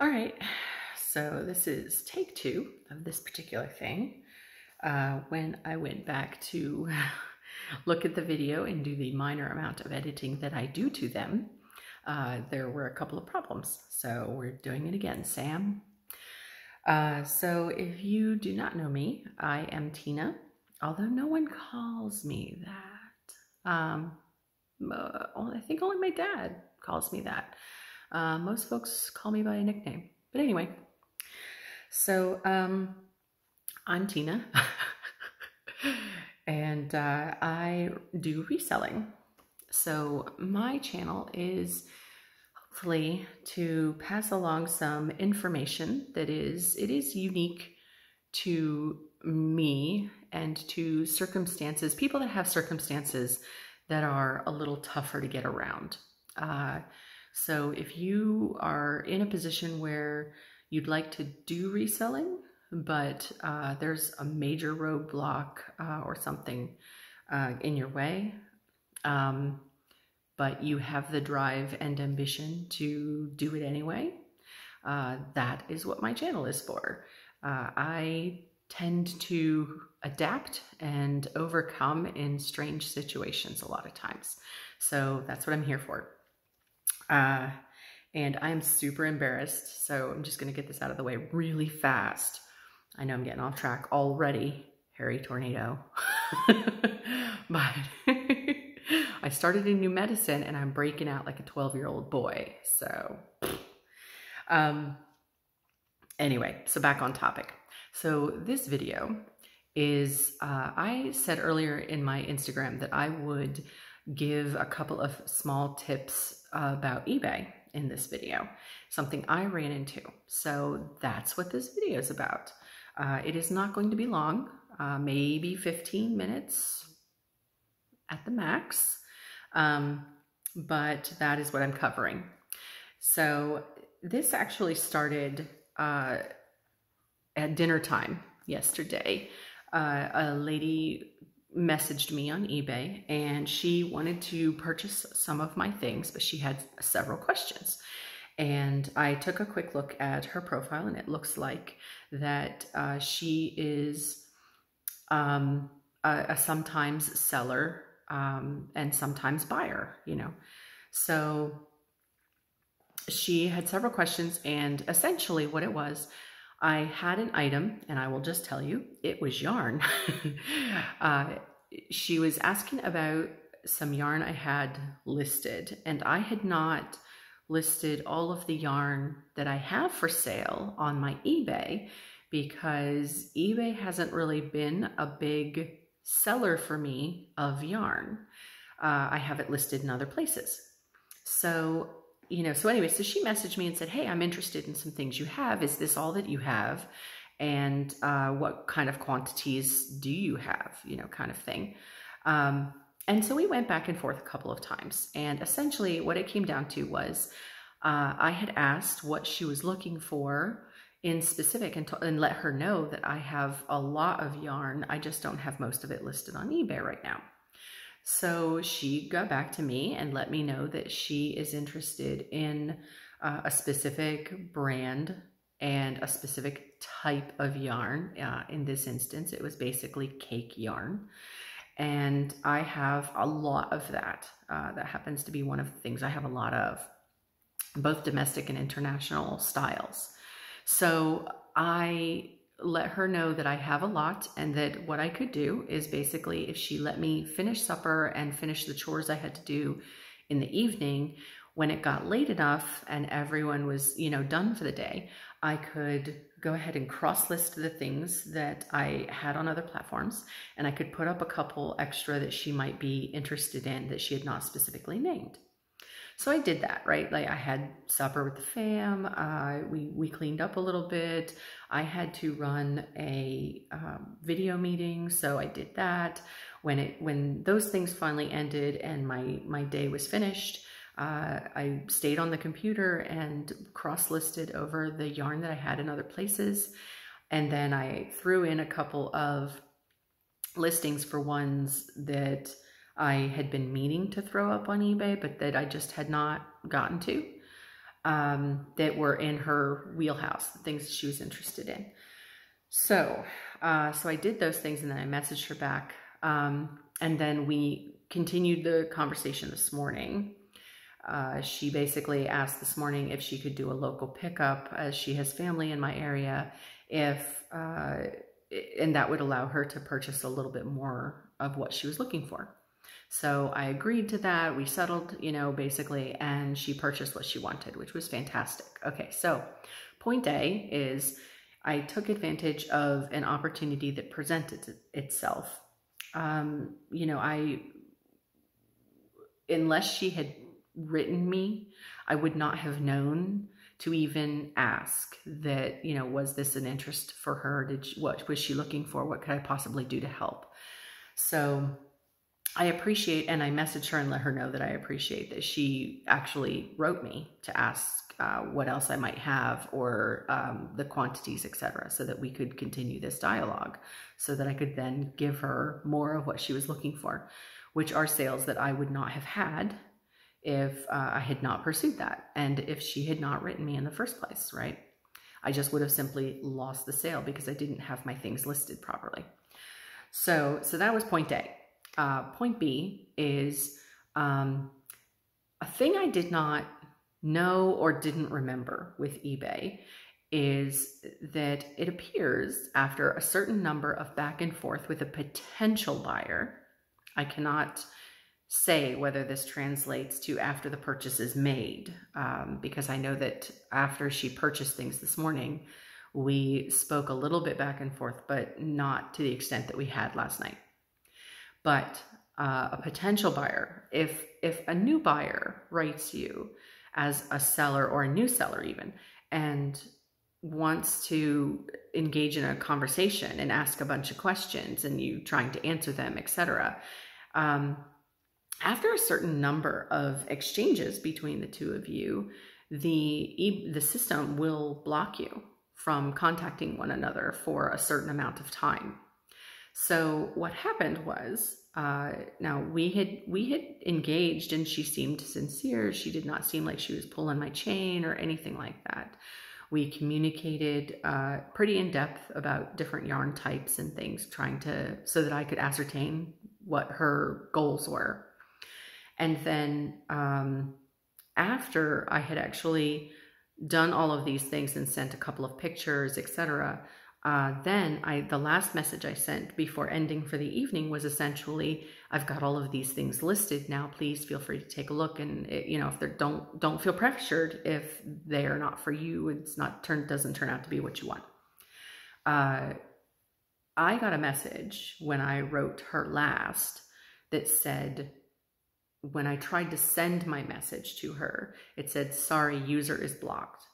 All right, so this is take two of this particular thing. When I went back to look at the video and do the minor amount of editing that I do to them, there were a couple of problems. So we're doing it again, Sam. So if you do not know me, I am Tina, although no one calls me that. I think only my dad calls me that. Most folks call me by a nickname. But anyway, so I'm Tina, and I do reselling. So my channel is hopefully to pass along some information that is unique to me and to circumstances, people that have circumstances that are a little tougher to get around. So if you are in a position where you'd like to do reselling, but there's a major roadblock or something in your way, but you have the drive and ambition to do it anyway, that is what my channel is for. I tend to adapt and overcome in strange situations a lot of times. So that's what I'm here for. And I'm super embarrassed, so I'm just going to get this out of the way really fast. I know I'm getting off track already, hairy tornado. But I started a new medicine and I'm breaking out like a 12-year-old boy. So anyway, so back on topic. So this video is, I said earlier in my Instagram that I would give a couple of small tips about eBay in this video, something I ran into. So that's what this video is about. It is not going to be long, maybe 15 minutes at the max, but that is what I'm covering. So this actually started at dinner time yesterday. A lady messaged me on eBay and she wanted to purchase some of my things, but she had several questions. And I took a quick look at her profile and it looks like that she is a sometimes seller and sometimes buyer, you know. So she had several questions, and essentially what it was, I had an item, and I will just tell you, it was yarn. She was asking about some yarn I had listed, and I had not listed all of the yarn that I have for sale on my eBay because eBay hasn't really been a big seller for me of yarn. I have it listed in other places. So anyway, so she messaged me and said, hey, I'm interested in some things you have. Is this all that you have? And what kind of quantities do you have, kind of thing. And so we went back and forth a couple of times. And essentially what it came down to was I had asked what she was looking for in specific and let her know that I have a lot of yarn. I just don't have most of it listed on eBay right now. So she got back to me and let me know that she is interested in a specific brand and a specific type of yarn. In this instance, it was basically cake yarn. And I have a lot of that. That happens to be one of the things I have a lot of, both domestic and international styles. So I let her know that I have a lot and that what I could do is basically if she let me finish supper and finish the chores I had to do in the evening, when it got late enough and everyone was, done for the day, I could go ahead and cross-list the things that I had on other platforms, and I could put up a couple extra that she might be interested in that she had not specifically named. So I did that, right? Like I had supper with the fam. We cleaned up a little bit. I had to run a video meeting, so I did that. When those things finally ended and my day was finished, I stayed on the computer and cross-listed over the yarn that I had in other places. And then I threw in a couple of listings for ones that I had been meaning to throw up on eBay, but that I just had not gotten to. that were in her wheelhouse, the things she was interested in. So I did those things, and then I messaged her back. And then we continued the conversation this morning. She basically asked this morning if she could do a local pickup, as she has family in my area, and that would allow her to purchase a little bit more of what she was looking for. So I agreed to that. We settled, basically, and she purchased what she wanted, which was fantastic. Okay, so point A is I took advantage of an opportunity that presented itself. Unless she had written me, I would not have known to even ask that, was this an interest for her? What was she looking for? What could I possibly do to help? So I appreciate, and I messaged her and let her know that I appreciate that she actually wrote me to ask what else I might have, or the quantities, etc., so that we could continue this dialogue, so that I could then give her more of what she was looking for, which are sales that I would not have had if I had not pursued that, and if she had not written me in the first place, right? I just would have simply lost the sale because I didn't have my things listed properly. So that was point A. Point B is a thing I did not know or didn't remember with eBay is that it appears after a certain number of back and forth with a potential buyer. I cannot say whether this translates to after the purchase is made, because I know that after she purchased things this morning, we spoke a little bit back and forth, but not to the extent that we had last night. But a potential buyer, if a new buyer writes you as a seller, or a new seller even, and wants to engage in a conversation and ask a bunch of questions and you trying to answer them, etc., after a certain number of exchanges between the two of you, the system will block you from contacting one another for a certain amount of time. So what happened was, now we had engaged, and she seemed sincere. She did not seem like she was pulling my chain or anything like that. We communicated pretty in depth about different yarn types and things, so that I could ascertain what her goals were. And then after I had actually done all of these things and sent a couple of pictures, etc., then the last message I sent before ending for the evening was essentially, I've got all of these things listed now. Please feel free to take a look, and if they don't feel pressured if they are not for you. It's doesn't turn out to be what you want. I got a message when I wrote her last that said, when I tried to send my message to her, it said, "Sorry, user is blocked."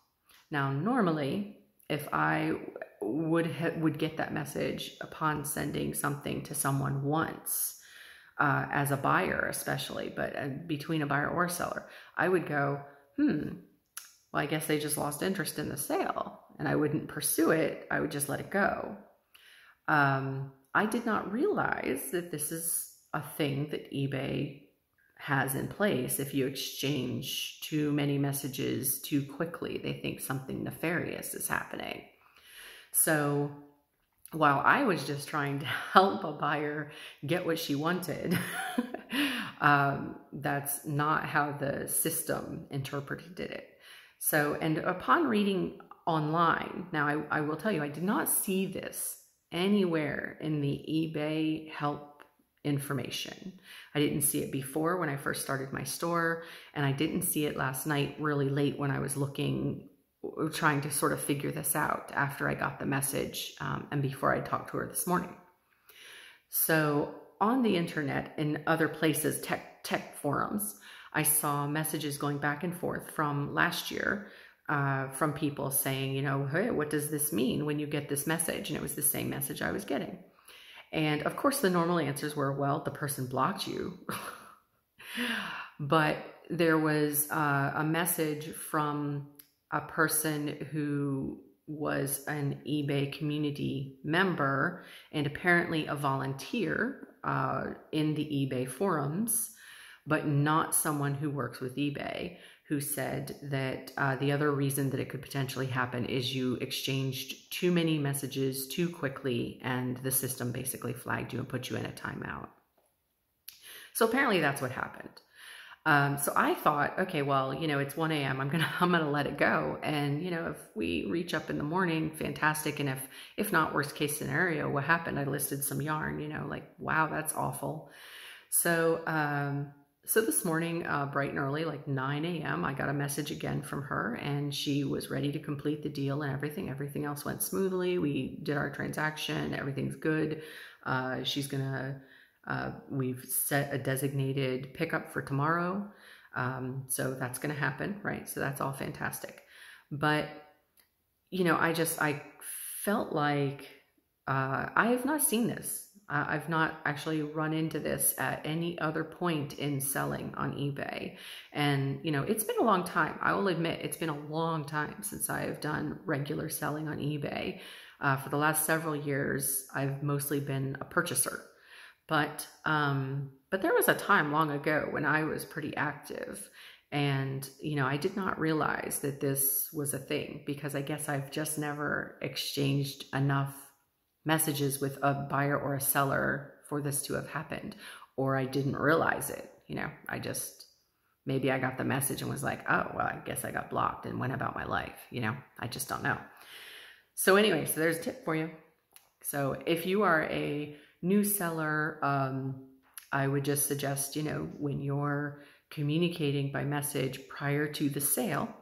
Now, normally, if I would get that message upon sending something to someone once, as a buyer especially, but between a buyer or a seller, I would go, well, I guess they just lost interest in the sale, and I wouldn't pursue it. I would just let it go. I did not realize that this is a thing that eBay has in place. If you exchange too many messages too quickly, they think something nefarious is happening. So while I was just trying to help a buyer get what she wanted, that's not how the system interpreted it. So, and upon reading online, now I will tell you, I did not see this anywhere in the eBay help information. I didn't see it before when I first started my store, and I didn't see it last night really late when I was trying to sort of figure this out after I got the message, and before I talked to her this morning. So on the internet and other places, tech forums, I saw messages going back and forth from last year, from people saying, hey, what does this mean when you get this message? And it was the same message I was getting. And of course, the normal answers were, well, the person blocked you. But there was a message from a person who was an eBay community member and apparently a volunteer in the eBay forums, but not someone who works with eBay, who said that the other reason that it could potentially happen is you exchanged too many messages too quickly and the system basically flagged you and put you in a timeout. So apparently that's what happened. So I thought, okay, well, you know, it's 1 a.m. I'm gonna let it go. And, you know, if we reach up in the morning, fantastic. And if not, worst case scenario, what happened? I listed some yarn, you know, like, wow, that's awful. So, so this morning, bright and early, like 9 a.m., I got a message again from her, and she was ready to complete the deal and everything. Everything else went smoothly. We did our transaction. Everything's good. She's gonna, we've set a designated pickup for tomorrow. So that's gonna happen, right? So that's all fantastic. But, you know, I felt like I have not seen this. I've not actually run into this at any other point in selling on eBay. And, you know, it's been a long time. I will admit it's been a long time since I have done regular selling on eBay. For the last several years, I've mostly been a purchaser. But there was a time long ago when I was pretty active. And, you know, I did not realize that this was a thing because I guess I've just never exchanged enough messages with a buyer or a seller for this to have happened, or I didn't realize it. You know, maybe I got the message and was like, oh, well, I guess I got blocked and went about my life. You know, I just don't know. So anyway, so there's a tip for you. So if you are a new seller, I would just suggest, you know, when you're communicating by message prior to the sale,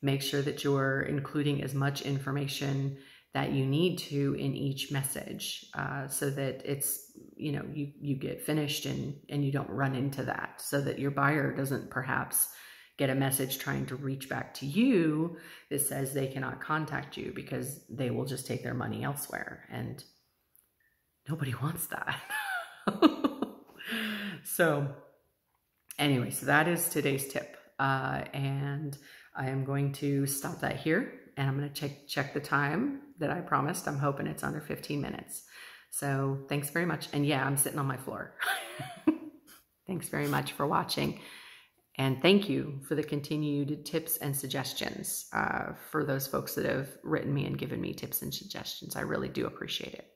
make sure that you're including as much information that you need to in each message, so that it's, you know, you get finished and you don't run into that, so that your buyer doesn't perhaps get a message trying to reach back to you that says they cannot contact you because they will just take their money elsewhere. And nobody wants that. So anyway, so that is today's tip. And I am going to stop that here, and I'm going to check the time that I promised. I'm hoping it's under 15 minutes. So thanks very much. And yeah, I'm sitting on my floor. Thanks very much for watching. And thank you for the continued tips and suggestions for those folks that have written me and given me tips and suggestions. I really do appreciate it.